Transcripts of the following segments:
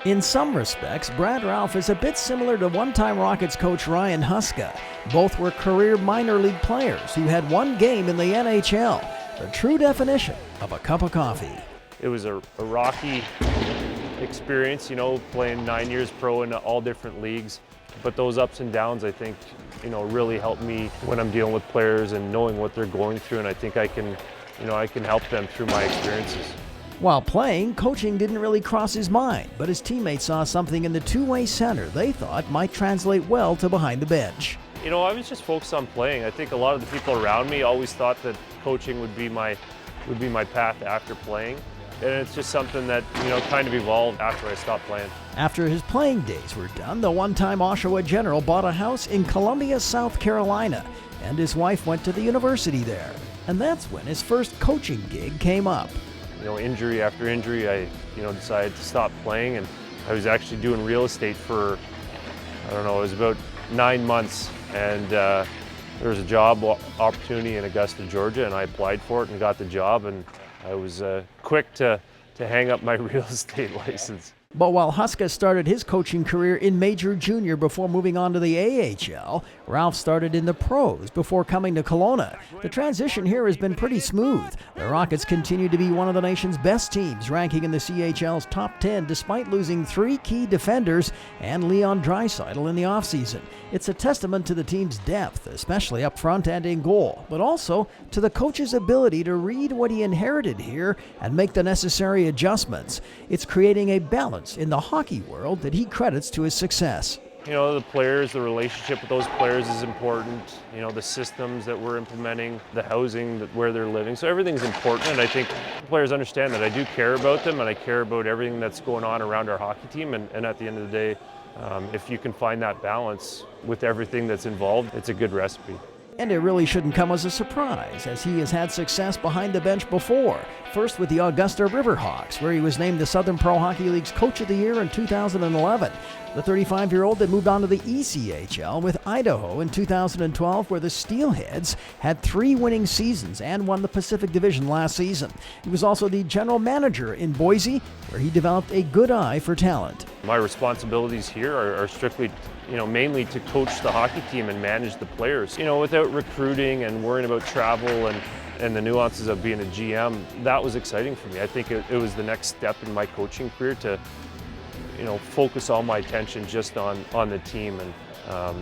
In some respects, Brad Ralph is a bit similar to one-time Rockets coach Ryan Huska. Both were career minor league players who had one game in the NHL, the true definition of a cup of coffee. It was a rocky experience, playing 9 years pro in all different leagues. But those ups and downs, I think, really help me when I'm dealing with players and knowing what they're going through. And I think I can help them through my experiences. While playing, coaching didn't really cross his mind, but his teammates saw something in the two-way center they thought might translate well to behind the bench. I was just focused on playing. I think a lot of the people around me always thought that coaching would be my path after playing. And it's just something that, kind of evolved after I stopped playing. After his playing days were done, the one-time Oshawa General bought a house in Columbia, South Carolina, and his wife went to the university there. And that's when his first coaching gig came up. Injury after injury, I, decided to stop playing, and I was actually doing real estate for, it was about 9 months, and there was a job opportunity in Augusta, Georgia, and I applied for it and got the job, and I was quick to hang up my real estate license. But while Huska started his coaching career in Major Junior before moving on to the AHL, Ralph started in the pros before coming to Kelowna. The transition here has been pretty smooth. The Rockets continue to be one of the nation's best teams, ranking in the CHL's top 10 despite losing 3 key defenders and Leon Draisaitl in the offseason. It's a testament to the team's depth, especially up front and in goal, but also to the coach's ability to read what he inherited here and make the necessary adjustments. It's creating a balance in the hockey world that he credits to his success. The players, the relationship with those players is important. The systems that we're implementing, the housing, where they're living. So everything's important, and I think players understand that I do care about them, and I care about everything that's going on around our hockey team. And at the end of the day, if you can find that balance with everything that's involved, it's a good recipe. And it really shouldn't come as a surprise, as he has had success behind the bench before. First with the Augusta Riverhawks, where he was named the Southern Pro Hockey League's Coach of the Year in 2011. The 35-year-old that moved on to the ECHL with Idaho in 2012, where the Steelheads had 3 winning seasons and won the Pacific Division last season. He was also the general manager in Boise, where he developed a good eye for talent. My responsibilities here are strictly, mainly to coach the hockey team and manage the players. Without recruiting and worrying about travel and the nuances of being a GM, that was exciting for me. I think it was the next step in my coaching career to, focus all my attention just on the team. And,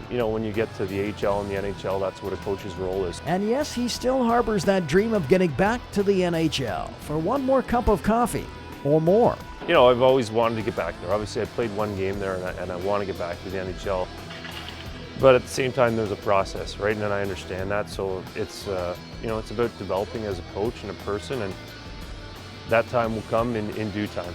when you get to the AHL and the NHL, that's what a coach's role is. And yes, he still harbors that dream of getting back to the NHL for one more cup of coffee or more. I've always wanted to get back there. Obviously, I played one game there, and I want to get back to the NHL. But at the same time, there's a process, right? And I understand that. So it's, it's about developing as a coach and a person, and that time will come in due time.